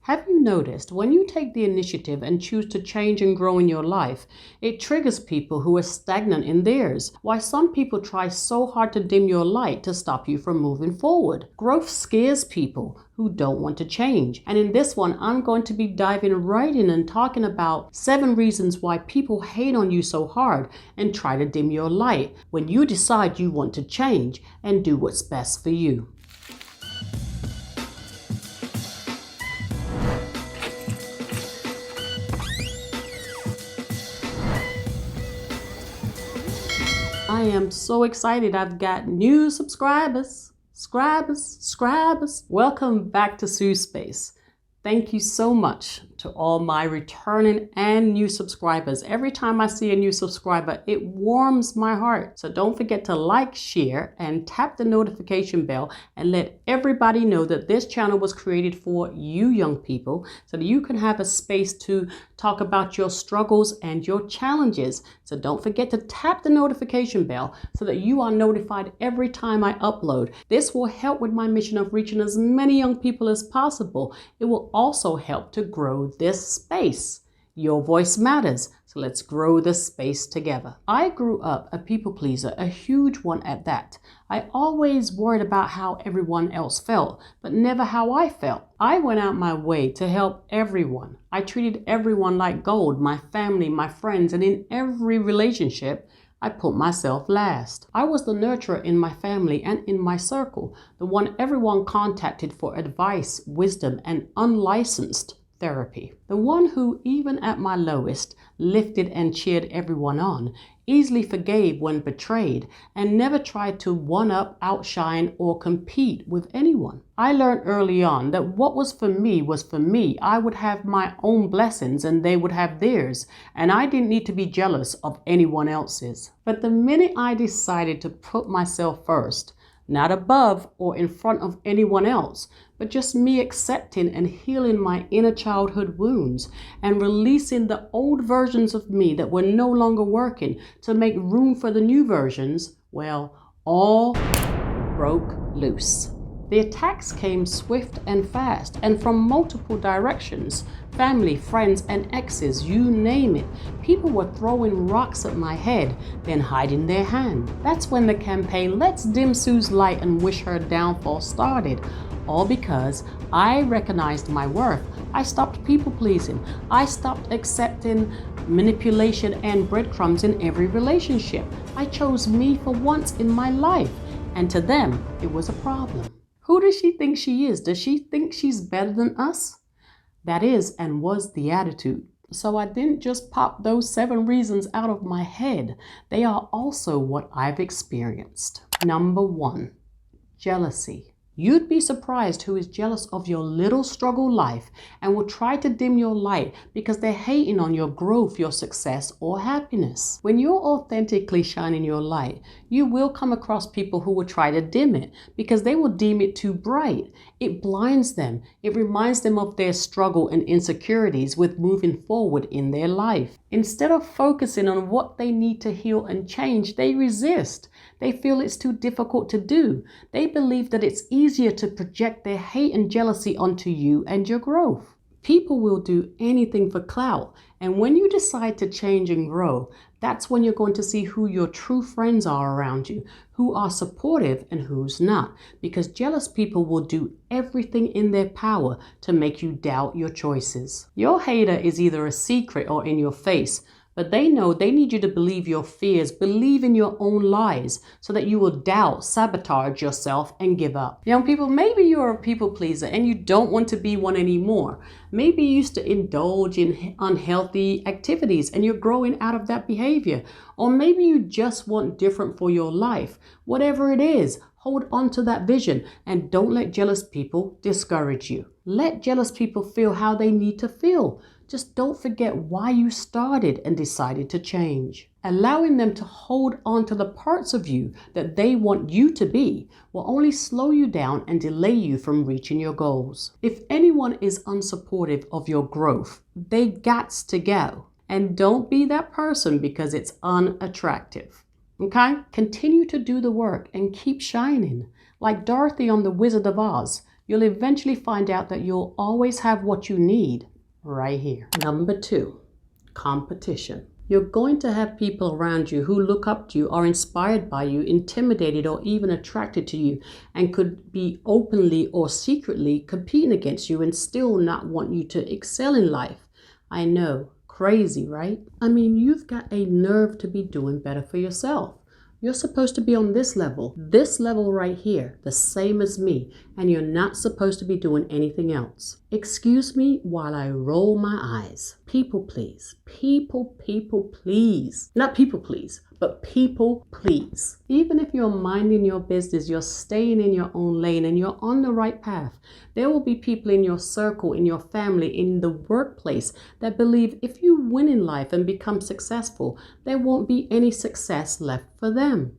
Have you noticed when you take the initiative and choose to change and grow in your life, it triggers people who are stagnant in theirs? Why some people try so hard to dim your light to stop you from moving forward. Growth scares people who don't want to change. And in this one, I'm going to be diving right in and talking about 7 reasons why people hate on you so hard and try to dim your light when you decide you want to change and do what's best for you. I am so excited. I've got new subscribers. Welcome back to Sue Space. Thank you so much to all my returning and new subscribers. Every time I see a new subscriber, it warms my heart. So don't forget to like, share, and tap the notification bell and let everybody know that this channel was created for you young people so that you can have a space to talk about your struggles and your challenges. So don't forget to tap the notification bell so that you are notified every time I upload. This will help with my mission of reaching as many young people as possible. It will also help to grow this space. Your voice matters, so let's grow this space together. I grew up a people pleaser, a huge one at that. I always worried about how everyone else felt, but never how I felt. I went out my way to help everyone. I treated everyone like gold, my family, my friends, and in every relationship, I put myself last. I was the nurturer in my family and in my circle, the one everyone contacted for advice, wisdom, and unlicensed therapy. The one who, even at my lowest, lifted and cheered everyone on, easily forgave when betrayed, and never tried to one-up, outshine, or compete with anyone. I learned early on that what was for me was for me. I would have my own blessings and they would have theirs, and I didn't need to be jealous of anyone else's. But the minute I decided to put myself first, not above or in front of anyone else, but just me accepting and healing my inner childhood wounds and releasing the old versions of me that were no longer working to make room for the new versions, well, all broke loose. The attacks came swift and fast and from multiple directions. Family, friends, and exes, you name it. People were throwing rocks at my head, then hiding their hand. That's when the campaign Let's Dim Sue's Light and Wish Her Downfall started. All because I recognized my worth. I stopped people pleasing. I stopped accepting manipulation and breadcrumbs in every relationship. I chose me for once in my life, and to them, it was a problem. Who does she think she is? Does she think she's better than us? That is and was the attitude. So I didn't just pop those 7 reasons out of my head. They are also what I've experienced. Number 1, jealousy. You'd be surprised who is jealous of your little struggle life and will try to dim your light because they're hating on your growth, your success, or happiness. When you're authentically shining your light, you will come across people who will try to dim it because they will deem it too bright. It blinds them. It reminds them of their struggle and insecurities with moving forward in their life. Instead of focusing on what they need to heal and change, they resist. They feel it's too difficult to do. They believe that it's easier to project their hate and jealousy onto you and your growth. People will do anything for clout, and when you decide to change and grow, that's when you're going to see who your true friends are around you, who are supportive and who's not, because jealous people will do everything in their power to make you doubt your choices. Your hater is either a secret or in your face, but they know they need you to believe your fears, believe in your own lies, so that you will doubt, sabotage yourself, and give up. Young people, maybe you're a people pleaser and you don't want to be one anymore. Maybe you used to indulge in unhealthy activities and you're growing out of that behavior. Or maybe you just want different for your life. Whatever it is, hold on to that vision and don't let jealous people discourage you. Let jealous people feel how they need to feel. Just don't forget why you started and decided to change. Allowing them to hold on to the parts of you that they want you to be will only slow you down and delay you from reaching your goals. If anyone is unsupportive of your growth, they gots to go. And don't be that person because it's unattractive. Okay? Continue to do the work and keep shining. Like Dorothy on The Wizard of Oz, you'll eventually find out that you'll always have what you need right here. Number 2, competition. You're going to have people around you who look up to you, are inspired by you, intimidated, or even attracted to you, and could be openly or secretly competing against you and still not want you to excel in life. I know, crazy, right? I mean, you've got a nerve to be doing better for yourself. You're supposed to be on this level right here, the same as me, and you're not supposed to be doing anything else. Excuse me while I roll my eyes. People please. People please. Not people please, but people please. Even if you're minding your business, you're staying in your own lane and you're on the right path, there will be people in your circle, in your family, in the workplace that believe if you win in life and become successful, there won't be any success left for them.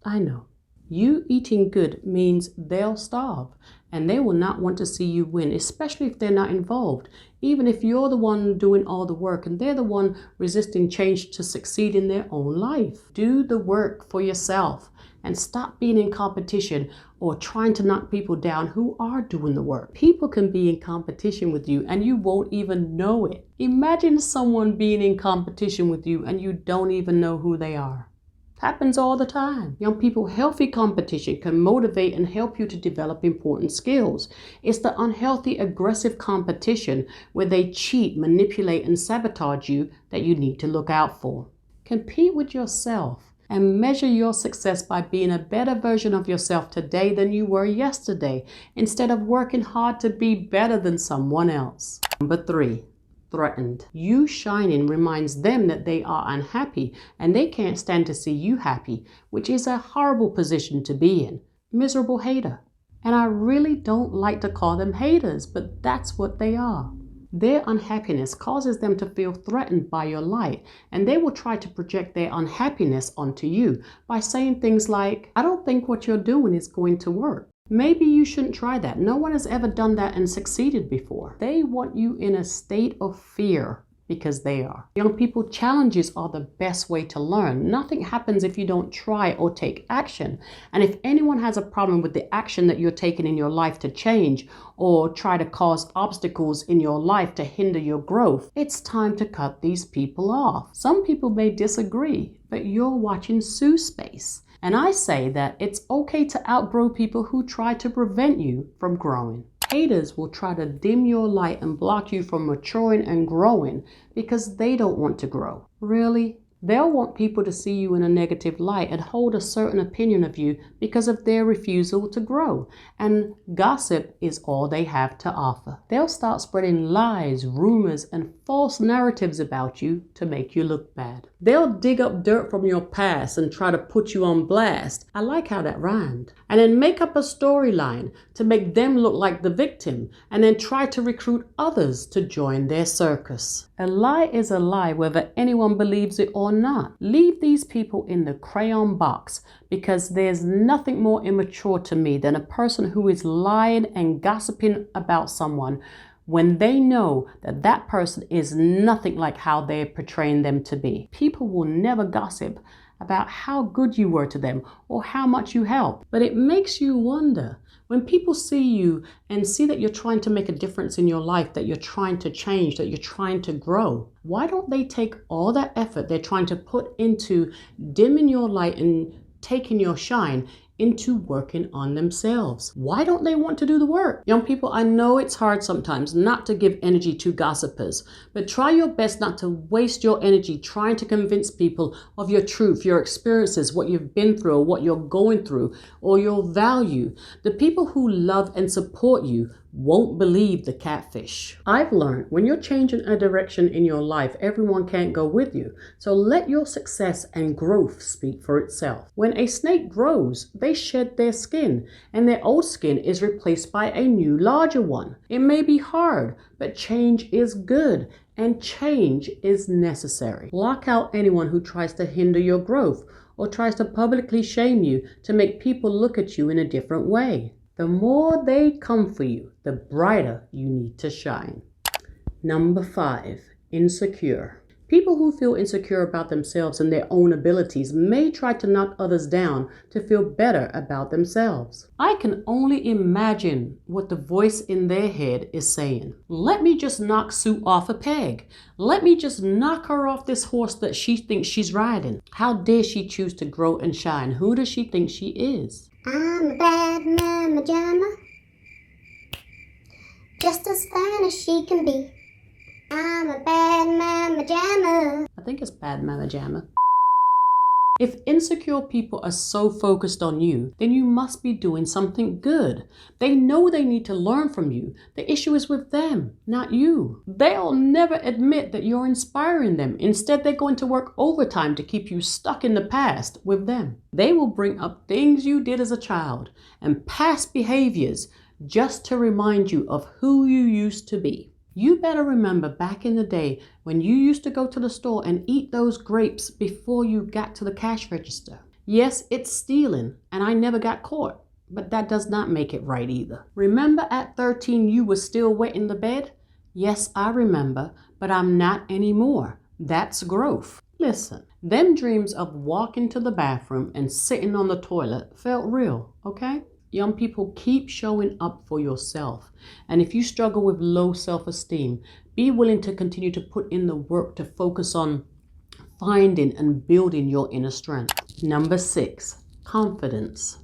I know. You eating good means they'll starve and they will not want to see you win, especially if they're not involved. Even if you're the one doing all the work and they're the one resisting change to succeed in their own life. Do the work for yourself and stop being in competition or trying to knock people down who are doing the work. People can be in competition with you and you won't even know it. Imagine someone being in competition with you and you don't even know who they are. Happens all the time. Young people, healthy competition can motivate and help you to develop important skills. It's the unhealthy, aggressive competition where they cheat, manipulate, and sabotage you that you need to look out for. Compete with yourself and measure your success by being a better version of yourself today than you were yesterday, instead of working hard to be better than someone else. Number 3. Threatened. You shining reminds them that they are unhappy and they can't stand to see you happy, which is a horrible position to be in. Miserable hater. And I really don't like to call them haters, but that's what they are. Their unhappiness causes them to feel threatened by your light, and they will try to project their unhappiness onto you by saying things like, I don't think what you're doing is going to work. Maybe you shouldn't try that. No one has ever done that and succeeded before. They want you in a state of fear because they are. Young people, challenges are the best way to learn. Nothing happens if you don't try or take action. And if anyone has a problem with the action that you're taking in your life to change or try to cause obstacles in your life to hinder your growth, it's time to cut these people off. Some people may disagree, but you're watching Sue Space. And I say that it's okay to outgrow people who try to prevent you from growing. Haters will try to dim your light and block you from maturing and growing because they don't want to grow. Really? They'll want people to see you in a negative light and hold a certain opinion of you because of their refusal to grow. And gossip is all they have to offer. They'll start spreading lies, rumors, and false narratives about you to make you look bad. They'll dig up dirt from your past and try to put you on blast. I like how that rhymed. And then make up a storyline to make them look like the victim and then try to recruit others to join their circus. A lie is a lie whether anyone believes it or not. Leave these people in the crayon box because there's nothing more immature to me than a person who is lying and gossiping about someone when they know that that person is nothing like how they're portraying them to be. People will never gossip about how good you were to them or how much you helped. But it makes you wonder, when people see you and see that you're trying to make a difference in your life, that you're trying to change, that you're trying to grow, why don't they take all that effort they're trying to put into dimming your light and taking your shine into working on themselves? Why don't they want to do the work? Young people, I know it's hard sometimes not to give energy to gossipers, but try your best not to waste your energy trying to convince people of your truth, your experiences, what you've been through, or what you're going through, or your value. The people who love and support you won't believe the catfish. I've learned when you're changing a direction in your life, everyone can't go with you. So let your success and growth speak for itself. When a snake grows, they shed their skin, and their old skin is replaced by a new, larger one. It may be hard, but change is good, and change is necessary. Block out anyone who tries to hinder your growth or tries to publicly shame you to make people look at you in a different way. The more they come for you, the brighter you need to shine. Number 5, insecure. People who feel insecure about themselves and their own abilities may try to knock others down to feel better about themselves. I can only imagine what the voice in their head is saying. Let me just knock Sue off a peg. Let me just knock her off this horse that she thinks she's riding. How dare she choose to grow and shine? Who does she think she is? I'm a bad mama jamma, just as fine as she can be. I'm a bad mama jamma. I think it's bad mama jamma. If insecure people are so focused on you, then you must be doing something good. They know they need to learn from you. The issue is with them, not you. They'll never admit that you're inspiring them. Instead, they're going to work overtime to keep you stuck in the past with them. They will bring up things you did as a child and past behaviors just to remind you of who you used to be. You better remember back in the day when you used to go to the store and eat those grapes before you got to the cash register. Yes, it's stealing, and I never got caught, but that does not make it right either. Remember at 13 you were still wet in the bed? Yes, I remember, but I'm not anymore. That's growth. Listen, them dreams of walking to the bathroom and sitting on the toilet felt real, okay? Young people, keep showing up for yourself. And if you struggle with low self-esteem, be willing to continue to put in the work to focus on finding and building your inner strength. Number 6, confidence.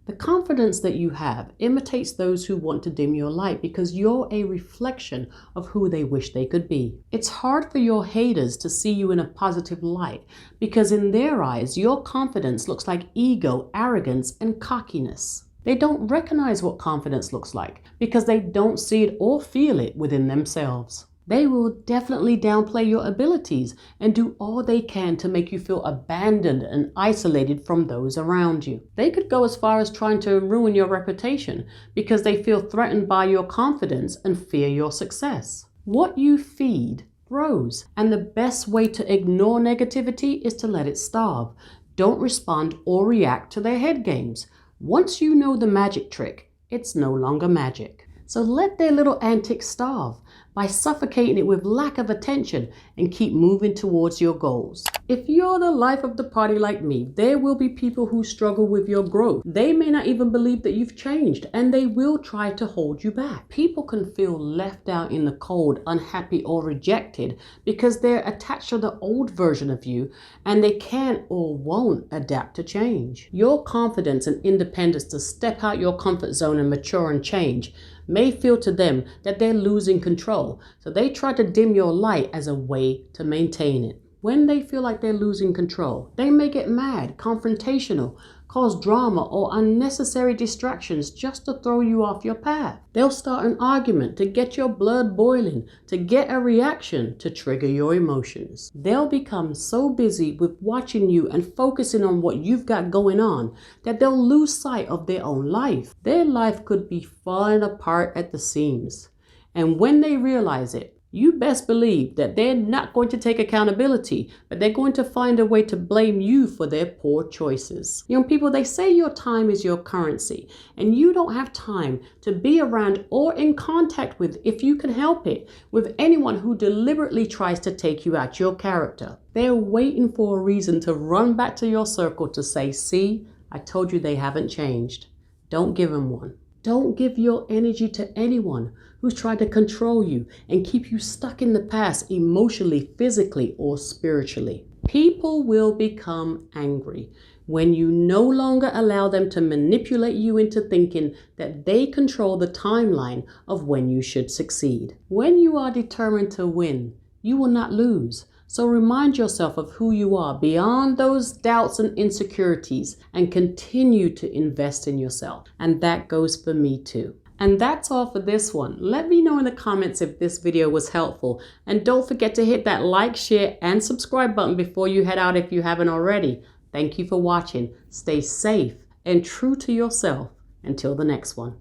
The confidence that you have imitates those who want to dim your light because you're a reflection of who they wish they could be. It's hard for your haters to see you in a positive light because in their eyes, your confidence looks like ego, arrogance, and cockiness. They don't recognize what confidence looks like because they don't see it or feel it within themselves. They will definitely downplay your abilities and do all they can to make you feel abandoned and isolated from those around you. They could go as far as trying to ruin your reputation because they feel threatened by your confidence and fear your success. What you feed grows, and the best way to ignore negativity is to let it starve. Don't respond or react to their head games. Once you know the magic trick, it's no longer magic. So let their little antics starve by suffocating it with lack of attention and keep moving towards your goals. If you're the life of the party like me, there will be people who struggle with your growth. They may not even believe that you've changed, and they will try to hold you back. People can feel left out in the cold, unhappy, or rejected because they're attached to the old version of you and they can't or won't adapt to change. Your confidence and independence to step out your comfort zone and mature and change may feel to them that they're losing control, so they try to dim your light as a way to maintain it. When they feel like they're losing control, they may get mad, confrontational, cause drama or unnecessary distractions just to throw you off your path. They'll start an argument to get your blood boiling, to get a reaction to trigger your emotions. They'll become so busy with watching you and focusing on what you've got going on that they'll lose sight of their own life. Their life could be falling apart at the seams. And when they realize it, you best believe that they're not going to take accountability, but they're going to find a way to blame you for their poor choices. Young people, they say your time is your currency, and you don't have time to be around or in contact with, if you can help it, with anyone who deliberately tries to take you out your character. They're waiting for a reason to run back to your circle to say, see, I told you they haven't changed. Don't give them one. Don't give your energy to anyone who's trying to control you and keep you stuck in the past emotionally, physically, or spiritually. People will become angry when you no longer allow them to manipulate you into thinking that they control the timeline of when you should succeed. When you are determined to win, you will not lose. So remind yourself of who you are beyond those doubts and insecurities and continue to invest in yourself. And that goes for me too. And that's all for this one. Let me know in the comments if this video was helpful. And don't forget to hit that like, share, and subscribe button before you head out if you haven't already. Thank you for watching. Stay safe and true to yourself. Until the next one.